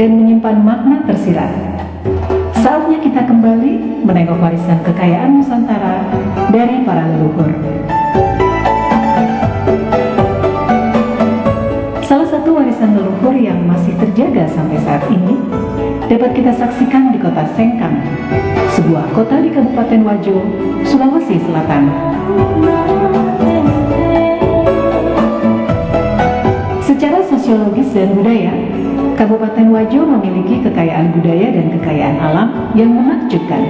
dan menyimpan makna tersirat. Saatnya kita kembali menengok warisan kekayaan Nusantara dari para leluhur. Salah satu warisan leluhur yang masih terjaga sampai saat ini dapat kita saksikan di kota Sengkang, sebuah kota di Kabupaten Wajo, Sulawesi Selatan. Secara sosiologis dan budaya, Kabupaten Wajo memiliki kekayaan budaya dan kekayaan alam yang menakjubkan.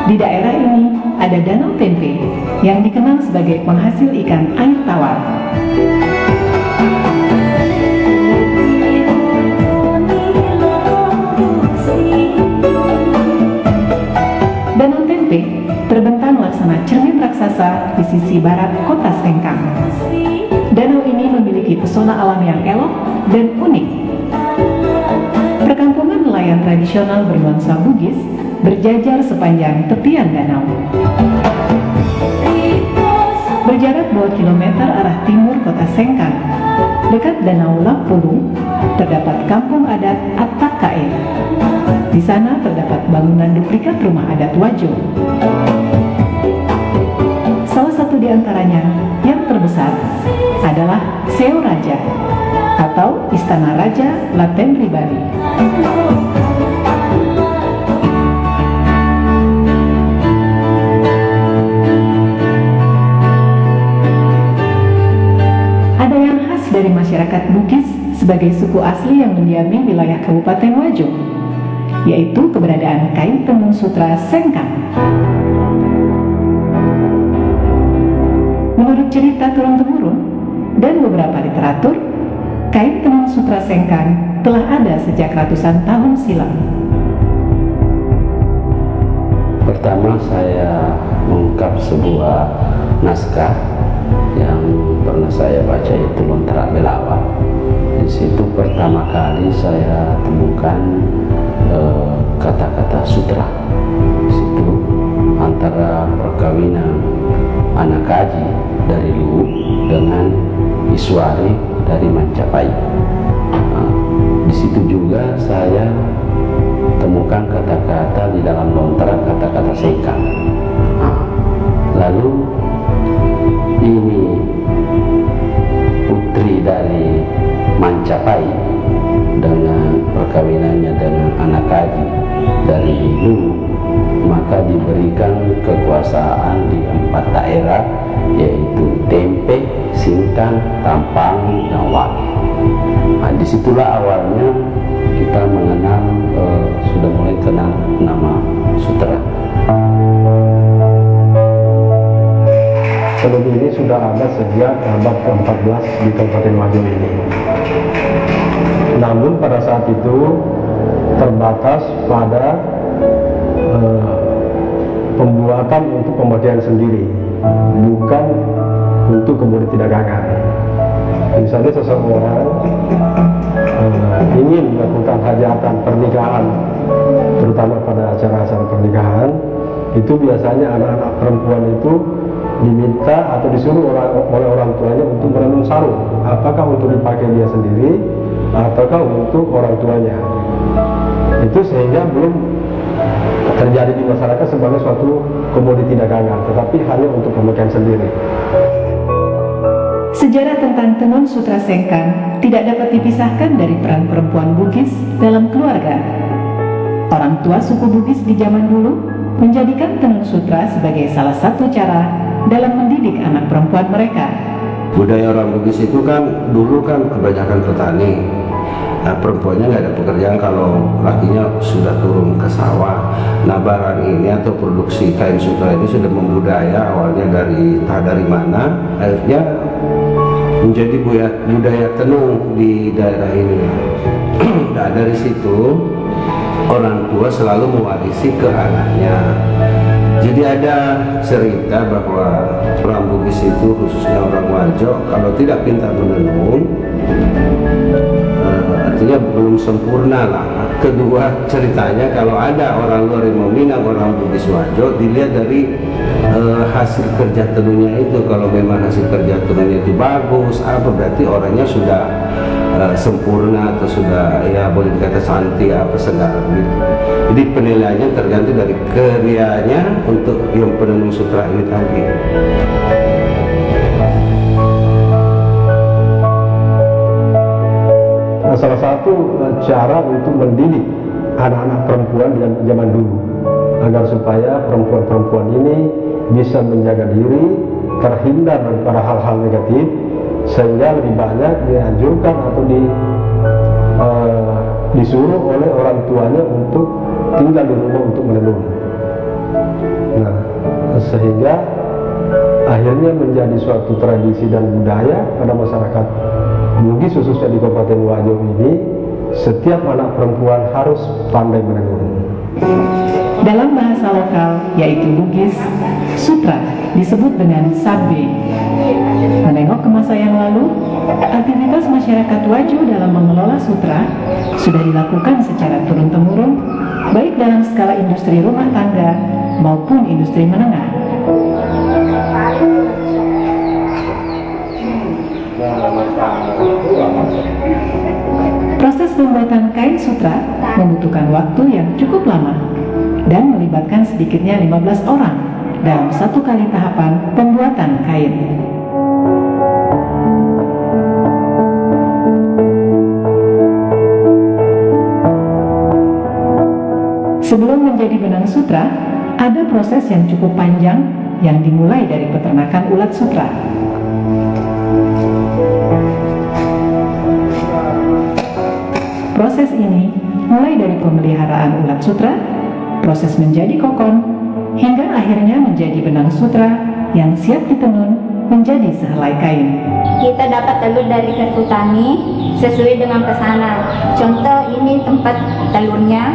Di daerah ini ada Danau Tempe yang dikenal sebagai penghasil ikan air tawar. Danau Tempe terbentang laksana cermin raksasa di sisi barat kota Sengkang. Danau ini memiliki pesona alam yang elok dan unik. Perkampungan nelayan tradisional bernuansa Bugis berjajar sepanjang tepian danau. Berjarak 2 km arah timur kota Sengkang, dekat Danau Lampulu, terdapat kampung adat Attakae. Di sana terdapat bangunan duplikat rumah adat Wajo. Salah satu di antaranya yang terbesar adalah Seo Raja atau Istana Raja Laten Ribari. Ada yang khas dari masyarakat Bugis sebagai suku asli yang mendiami wilayah Kabupaten Wajo, yaitu keberadaan kain tenun sutra Sengkang. Menurut cerita turun-temurun dan beberapa literatur, kain tenun sutra Sengkang telah ada sejak ratusan tahun silam. Pertama saya mengungkap sebuah naskah yang pernah saya baca, itu Lontrak Belawa. Di situ pertama kali saya temukan kata-kata sutra. Di situ antara perkawinan anak kaji dari Luwu dengan Iswari dari Majapahit. Di situ juga saya temukan kata-kata di dalam lontrak, kata-kata Sengkang. Lalu ini putri dari Majapahit dengan perkawinannya dengan anak kaji dari Luwu, maka diberikan kekuasaan di 4 daerah, yaitu Tempe, Singkang, Tampang, dan Wage. Nah, disitulah awalnya kita mengenal, sudah mulai kenal nama sutra. Tenun ini sudah ada sejak abad ke-14 di Kabupaten Wajo ini. Namun pada saat itu terbatas pada pembuatan untuk pemberdayaan sendiri, bukan untuk komoditi dagangan. Misalnya seseorang ingin melakukan hajatan pernikahan, terutama pada acara-acara pernikahan, itu biasanya anak-anak perempuan itu diminta atau disuruh oleh orang tuanya untuk menenun sarung, apakah untuk dipakai dia sendiri ataukah untuk orang tuanya. Itu sehingga belum terjadi di masyarakat sebagai suatu komoditi dagangan, tetapi hanya untuk pemakaian sendiri. Sejarah tentang tenun sutra Sengkang tidak dapat dipisahkan dari peran perempuan Bugis dalam keluarga. Orang tua suku Bugis di zaman dulu menjadikan tenun sutra sebagai salah satu cara dalam mendidik anak perempuan mereka. Budaya orang Bugis itu kan dulu kan kebanyakan petani. Nah, perempuannya nggak ada pekerjaan kalau lakinya sudah turun ke sawah. Nah, barang ini atau produksi kain sutra ini sudah membudaya, awalnya dari mana, akhirnya menjadi budaya tenun di daerah ini. Nah, dari situ orang tua selalu mewarisi ke anaknya. Jadi ada cerita bahwa orang Bugis itu, khususnya orang Wajo, kalau tidak pintar menenun, artinya belum sempurna lah. Kedua, ceritanya kalau ada orang luar yang meminang orang Bugis Wajo, dilihat dari hasil kerja tenunnya itu. Kalau memang hasil kerja tenunnya itu bagus, berarti orangnya sudah sempurna atau sudah ya boleh dikata cantik apa segala gitu. Jadi penilaiannya tergantung dari karyanya untuk yang penenun sutra ini tadi. Nah, salah satu cara untuk mendidik anak-anak perempuan di zaman dulu agar supaya perempuan-perempuan ini bisa menjaga diri, terhindar daripada hal-hal negatif, sehingga lebih banyak dianjurkan atau disuruh oleh orang tuanya untuk tinggal di rumah untuk menenun. Nah, sehingga akhirnya menjadi suatu tradisi dan budaya pada masyarakat Bugis, khususnya di Kabupaten Wajo ini, setiap anak perempuan harus pandai menenun. Dalam bahasa lokal, yaitu Bugis, sutra disebut dengan sabbe. Menengok ke masa yang lalu, aktivitas masyarakat Wajo dalam mengelola sutra sudah dilakukan secara turun-temurun, baik dalam skala industri rumah tangga maupun industri menengah. Proses pembuatan kain sutra membutuhkan waktu yang cukup lama dan melibatkan sedikitnya 15 orang dalam satu kali tahapan pembuatan kain. Sebelum menjadi benang sutra, ada proses yang cukup panjang yang dimulai dari peternakan ulat sutra. Proses ini mulai dari pemeliharaan ulat sutra, proses menjadi kokon, hingga akhirnya menjadi benang sutra yang siap ditenun menjadi sehelai kain. Kita dapat telur dari Kerkutani sesuai dengan pesanan. Contoh ini tempat telurnya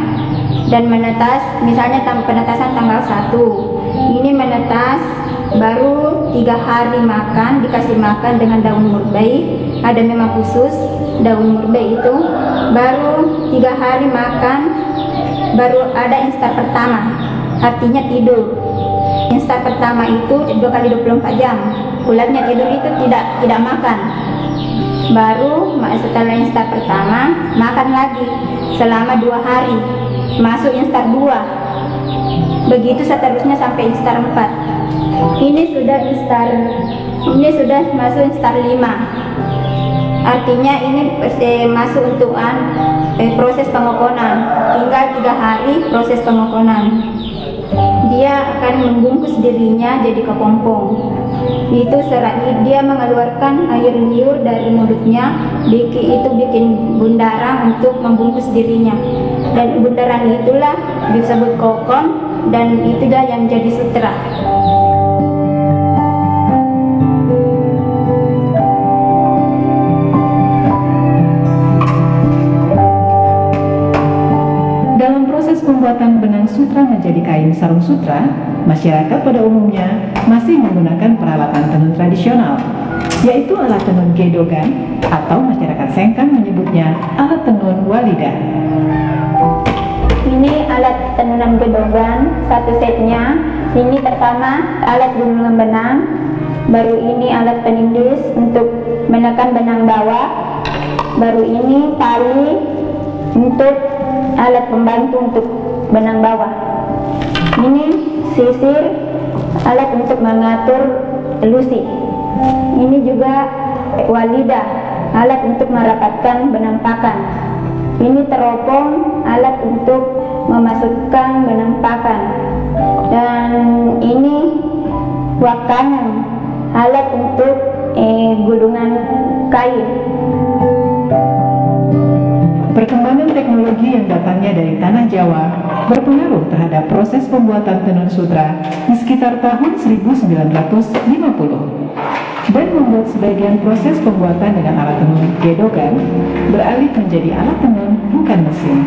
dan menetas, misalnya penetasan tanggal 1. Ini menetas baru 3 hari makan, dikasih makan dengan daun murbei. Ada memang khusus daun murbei itu. Baru 3 hari makan, baru ada instar pertama, artinya tidur. Instar pertama itu 2 kali 24 jam. Ulatnya tidur itu tidak makan. Baru setelah instar pertama makan lagi selama 2 hari, masuk instar 2. Begitu seterusnya sampai instar 4. Ini sudah masuk instar 5. Artinya ini masuk untuk proses pengokonan. Tinggal 3 hari proses pengokonan. Dia akan membungkus dirinya jadi kepompong. Itu dia mengeluarkan air liur dari mulutnya, itu bikin bundaran untuk membungkus dirinya. Dan bundaran itulah disebut kokon, dan itulah yang jadi sutra. Dalam proses pembuatan benang sutra menjadi kain sarung sutra, masyarakat pada umumnya masih menggunakan peralatan tenun tradisional, yaitu alat tenun gedogan atau masyarakat Sengkang menyebutnya alat tenun walida. Ini alat tenunan gedogan, satu setnya. Ini pertama alat gulungan benang, baru ini alat penindis untuk menekan benang bawah, baru ini tali untuk alat pembantu untuk benang bawah. Ini sisir, alat untuk mengatur lusi. Ini juga walidah, alat untuk merapatkan benang pakan. Ini teropong, alat untuk memasukkan benang pakan. Dan ini wakanan, alat untuk gulungan kain. Perkembangan teknologi yang datangnya dari tanah Jawa berpengaruh terhadap proses pembuatan tenun sutra di sekitar tahun 1950 dan membuat sebagian proses pembuatan dengan alat tenun gedogan beralih menjadi alat tenun bukan mesin.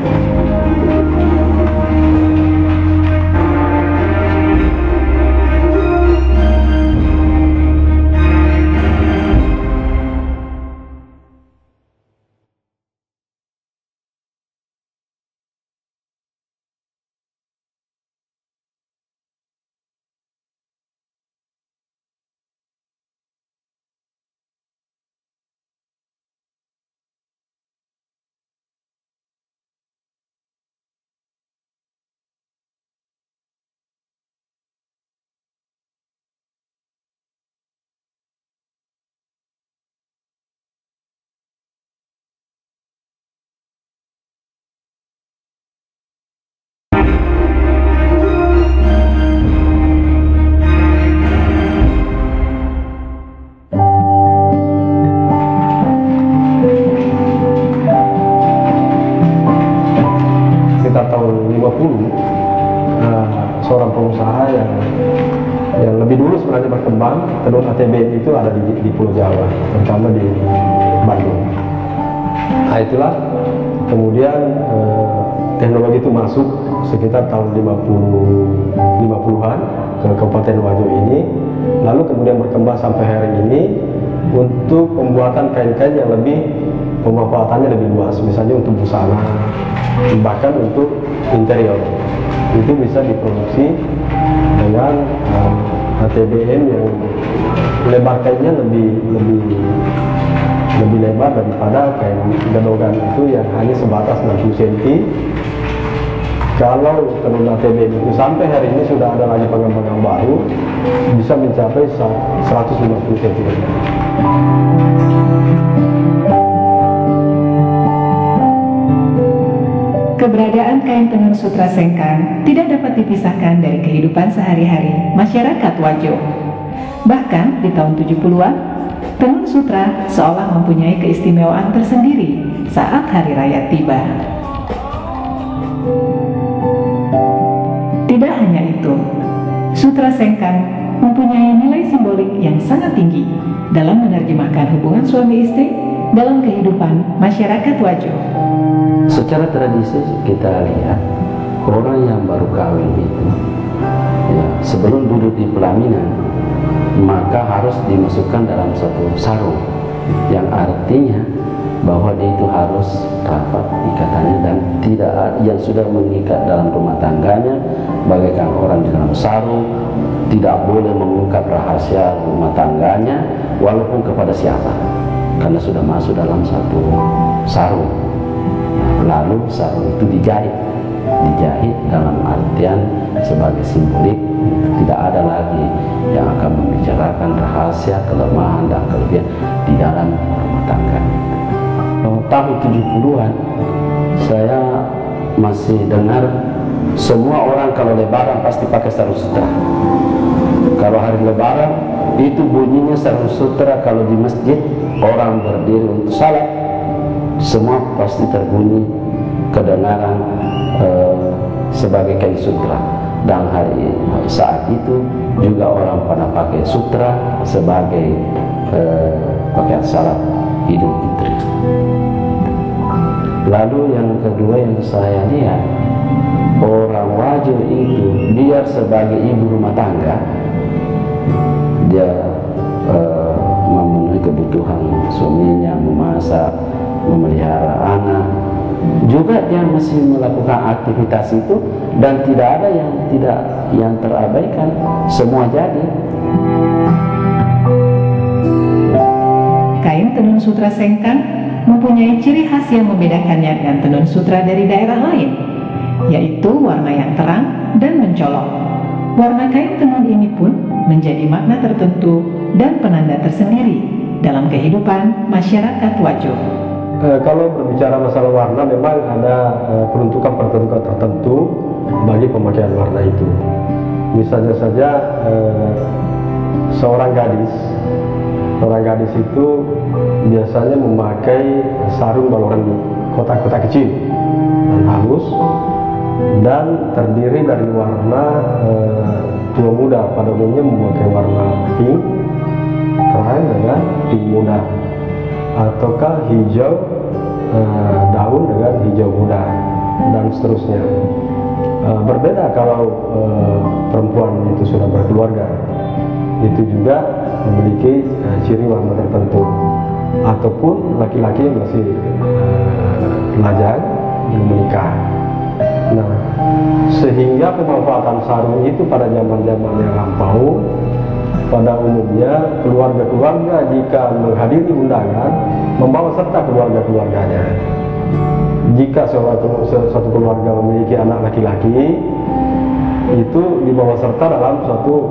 pengusaha yang lebih dulu sebenarnya berkembang. Tenun ATBM itu ada di Pulau Jawa, terutama di Bandung. Nah itulah kemudian teknologi itu masuk sekitar tahun 50-an ke Kabupaten Wajo ini, lalu kemudian berkembang sampai hari ini untuk pembuatan kain-kain yang lebih pemanfaatannya lebih luas, misalnya untuk busana, bahkan untuk interior. Itu bisa diproduksi dengan ATBM yang lebar kainnya lebih lebar daripada kain gedogan itu yang hanya sebatas 60 cm. Kalau tenun ATBM itu sampai hari ini sudah ada lagi pengembangan baru, bisa mencapai 150 cm. Keberadaan kain tenun sutra Sengkang tidak dapat dipisahkan dari kehidupan sehari-hari masyarakat Wajo. Bahkan di tahun 70-an, tenun sutra seolah mempunyai keistimewaan tersendiri saat hari raya tiba. Tidak hanya itu, sutra Sengkang mempunyai nilai simbolik yang sangat tinggi dalam menerjemahkan hubungan suami istri dalam kehidupan masyarakat Wajo. Secara tradisi kita lihat orang yang baru kawin itu ya, sebelum duduk di pelaminan maka harus dimasukkan dalam satu sarung, yang artinya bahwa dia itu harus rapat ikatannya dan tidak yang sudah mengikat dalam rumah tangganya bagaikan orang di dalam sarung, tidak boleh mengungkap rahasia rumah tangganya walaupun kepada siapa, karena sudah masuk dalam satu sarung. Lalu sarung itu dijahit dalam artian sebagai simbolik, tidak ada lagi yang akan membicarakan rahasia, kelemahan dan kelebihan di dalam rumah tangga. Tahun 70-an saya masih dengar semua orang kalau lebaran pasti pakai sarung sutra. Kalau hari lebaran itu bunyinya sarung sutra, kalau di masjid orang berdiri untuk salat semua pasti terbunyi kedengaran sebagai kain sutra. Dan saat itu juga orang pada pakai sutra sebagai pakaian salat Idul Fitri. Lalu yang kedua yang saya lihat, orang Wajo itu biar sebagai ibu rumah tangga dia memenuhi kebutuhan suaminya, memasak, memelihara anak, juga dia masih melakukan aktivitas itu dan tidak ada yang terabaikan, semua jadi. Kain tenun sutra Sengkang mempunyai ciri khas yang membedakannya dengan tenun sutra dari daerah lain, yaitu warna yang terang dan mencolok. Warna kain tenun ini pun menjadi makna tertentu dan penanda tersendiri dalam kehidupan masyarakat Wajo. Kalau berbicara masalah warna, memang ada peruntukan tertentu bagi pemakaian warna itu. Misalnya saja seorang gadis itu biasanya memakai sarung balongan kotak-kotak kecil dan halus dan terdiri dari warna tua muda. Pada umumnya memakai warna pink terang dengan pink muda, ataukah hijau daun dengan hijau muda, dan seterusnya. Berbeda kalau perempuan itu sudah berkeluarga, itu juga memiliki ciri warna tertentu, ataupun laki-laki yang masih lajang belum menikah. Nah, sehingga pemanfaatan sarung itu pada zaman-zaman yang lampau, pada umumnya keluarga-keluarga jika menghadiri undangan membawa serta keluarga-keluarganya. Jika suatu keluarga memiliki anak laki-laki, itu dibawa serta dalam suatu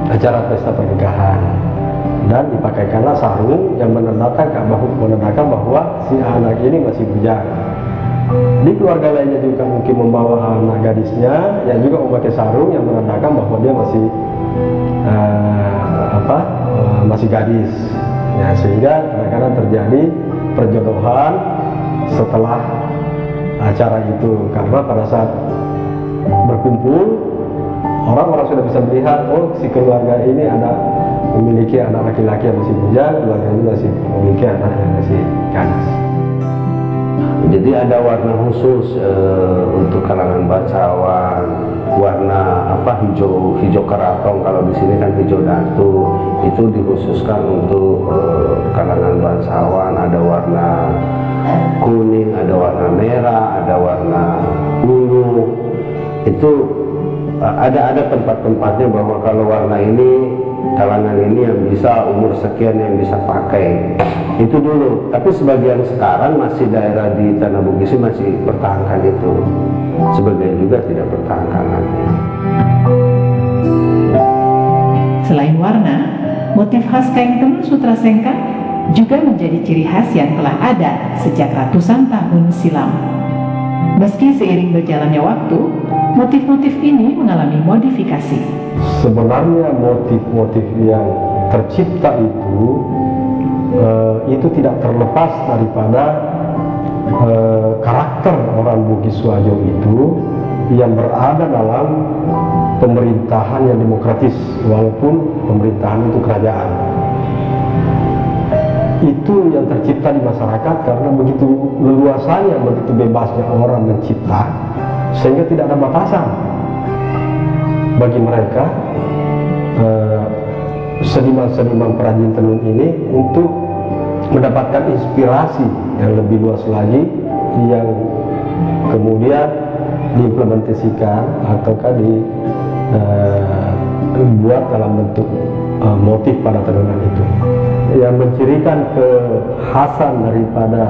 acara pesta pernikahan dan dipakaikanlah sarung yang menandakan bahwa si anak ini masih bujang. Di keluarga lainnya juga mungkin membawa anak gadisnya yang juga memakai sarung yang menandakan bahwa dia masih gadis. Ya, sehingga kadang-kadang terjadi perjodohan setelah acara itu, karena pada saat berkumpul orang-orang sudah bisa melihat, oh si keluarga ini memiliki anak laki-laki yang masih bujang, keluarga ini masih memiliki anak yang masih gadis. Jadi ada warna khusus untuk kalangan bangsawan, warna hijau keraton, kalau di sini kan hijau datu, itu dikhususkan untuk kalangan bangsawan. Ada warna kuning, ada warna merah, ada warna ungu. Itu ada tempat-tempatnya bahwa kalau warna ini, kalangan ini yang bisa umur sekian yang bisa pakai. Itu dulu. Tapi sebagian sekarang masih daerah di Tanah Bugis masih pertahankan itu. Sebagian juga tidak pertahankan lagi. Selain warna, motif khas kain tenun sutra sengkang juga menjadi ciri khas yang telah ada sejak ratusan tahun silam. Meski seiring berjalannya waktu, motif-motif ini mengalami modifikasi. Sebenarnya motif-motif yang tercipta itu tidak terlepas daripada karakter orang Bugis Suharjo itu yang berada dalam pemerintahan yang demokratis, walaupun pemerintahan itu kerajaan. Itu yang tercipta di masyarakat karena begitu leluasanya, begitu bebasnya orang mencipta, sehingga tidak ada batasan bagi mereka seniman-seniman perajin tenun ini untuk mendapatkan inspirasi yang lebih luas lagi, yang kemudian diimplementasikan ataukah dibuat dalam bentuk motif pada tenunan itu. Yang mencirikan kekhasan daripada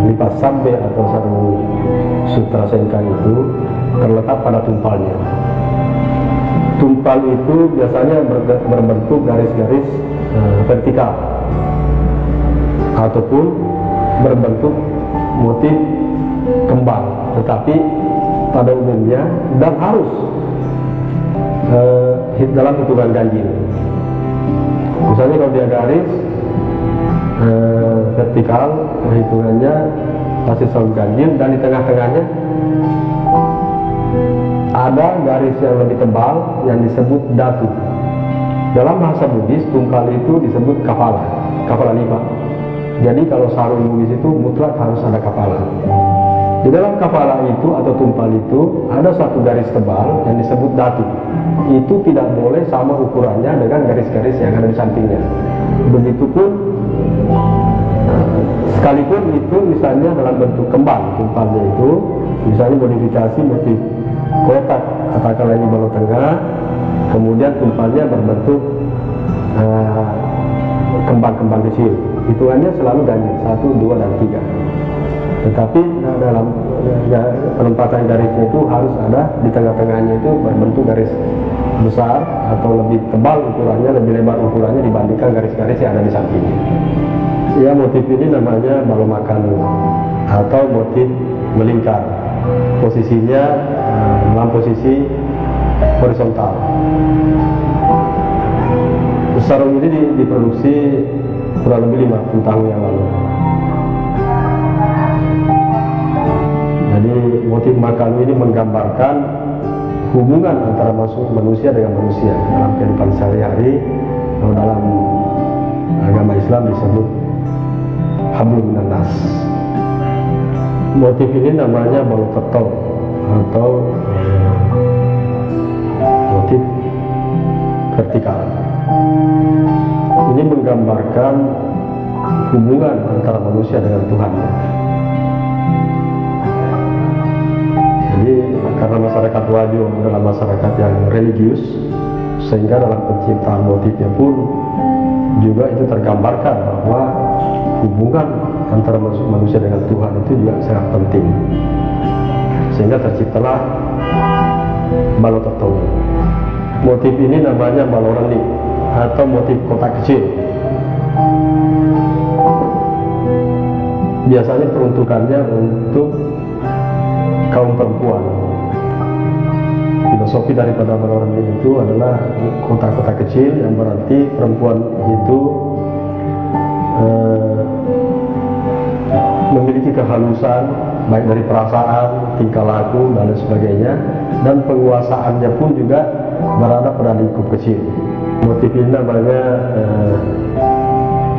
lipat sambe atau sarung sutra sengkang itu terletak pada tumpalnya. Tumpal itu biasanya berbentuk garis-garis vertikal ataupun berbentuk motif kembang, tetapi pada umumnya dan harus dalam hitungan ganjil. Misalnya kalau dia garis vertikal, perhitungannya pasti selalu ganjil, dan di tengah-tengahnya ada garis yang lebih tebal yang disebut datu. Dalam bahasa Bugis, tumpal itu disebut kepala lima. Jadi kalau sarung Bugis itu mutlak harus ada kepala. Di dalam kepala itu atau tumpal itu ada satu garis tebal yang disebut datu. Itu tidak boleh sama ukurannya dengan garis-garis yang ada di sampingnya. Begitupun sekalipun itu misalnya dalam bentuk kembang tumpalnya itu, misalnya modifikasi motif kotak, katakanlah ini balok tengah, kemudian tumpalnya berbentuk kembang-kembang kecil. Hitungannya selalu ganjil 1, 2, dan 3. Tetapi dalam penempatan garisnya itu harus ada di tengah-tengahnya itu berbentuk garis besar atau lebih tebal ukurannya, lebih lebar ukurannya dibandingkan garis-garis yang ada di sampingnya. Ya, motif ini namanya balok makan atau motif melingkar. Posisinya dalam posisi horizontal. Sarung ini diproduksi kurang lebih 50 tahun yang lalu. Jadi motif makam ini menggambarkan hubungan antara manusia dengan manusia dalam kehidupan sehari-hari. Dalam agama Islam disebut hablum minan nas. Motif ini namanya balok tetol atau motif vertikal. Ini menggambarkan hubungan antara manusia dengan Tuhan. Jadi karena masyarakat Wajo adalah masyarakat yang religius, sehingga dalam penciptaan motifnya pun juga itu tergambarkan bahwa hubungan antara manusia dengan Tuhan itu juga sangat penting, sehingga terciptalah balok tetol. Motif ini namanya balok rening atau motif kotak kecil. Biasanya peruntukannya untuk kaum perempuan. Filosofi daripada balok rening itu adalah kotak-kotak kecil, yang berarti perempuan itu memiliki kehalusan baik dari perasaan, tingkah laku, dan lain sebagainya, dan penguasaannya pun juga berada pada lingkup kecil. Motif ini namanya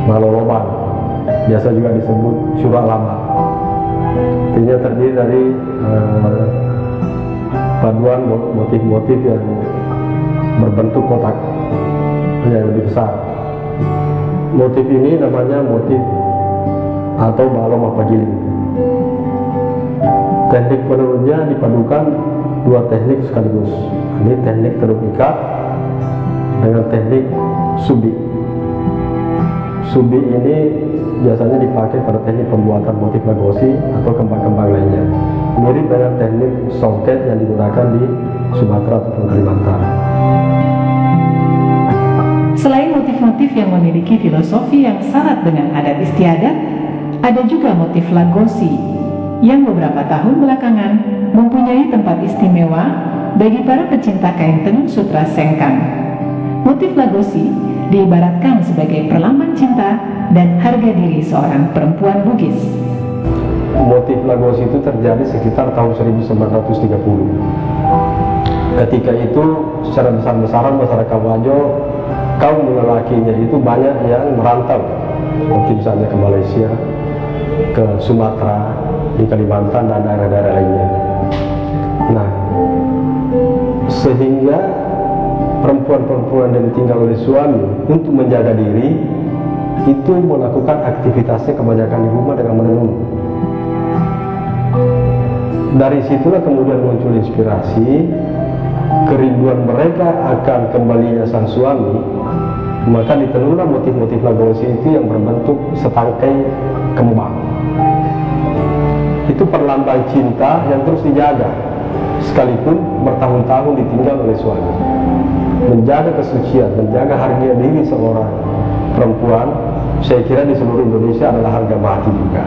maloloban, biasa juga disebut curak lama. Artinya terdiri dari paduan motif-motif yang berbentuk kotak yang lebih besar. Motif ini namanya motif atau balom mapagiling. Teknik menurunnya dipadukan dua teknik sekaligus. Ini teknik terung ikat dengan teknik subi. Subi ini biasanya dipakai pada teknik pembuatan motif lagosi atau kembang-kembang lainnya. Mirip dengan teknik songket yang digunakan di Sumatera atau Kalimantan. Selain motif-motif yang memiliki filosofi yang syarat dengan adat istiadat, ada juga motif lagosi yang beberapa tahun belakangan mempunyai tempat istimewa bagi para pecinta kain tenun sutra sengkang. Motif lagosi diibaratkan sebagai perlambang cinta dan harga diri seorang perempuan Bugis. Motif lagosi itu terjadi sekitar tahun 1930. Ketika itu secara besar-besaran masyarakat Wajo, kaum lelakinya itu banyak yang merantau, mungkin misalnya ke Malaysia, ke Sumatera, di Kalimantan dan daerah-daerah lainnya. Nah, sehingga perempuan-perempuan yang ditinggal oleh suami untuk menjaga diri itu melakukan aktivitasnya kebanyakan di rumah dengan menenun. Dari situlah kemudian muncul inspirasi, kerinduan mereka akan kembalinya sang suami, maka ditenunlah motif-motif lagosi itu yang berbentuk setangkai kembang. Itu perlambang cinta yang terus dijaga sekalipun bertahun-tahun ditinggal oleh suami. Menjaga kesucian, menjaga harga diri seorang perempuan, saya kira di seluruh Indonesia adalah harga mati juga.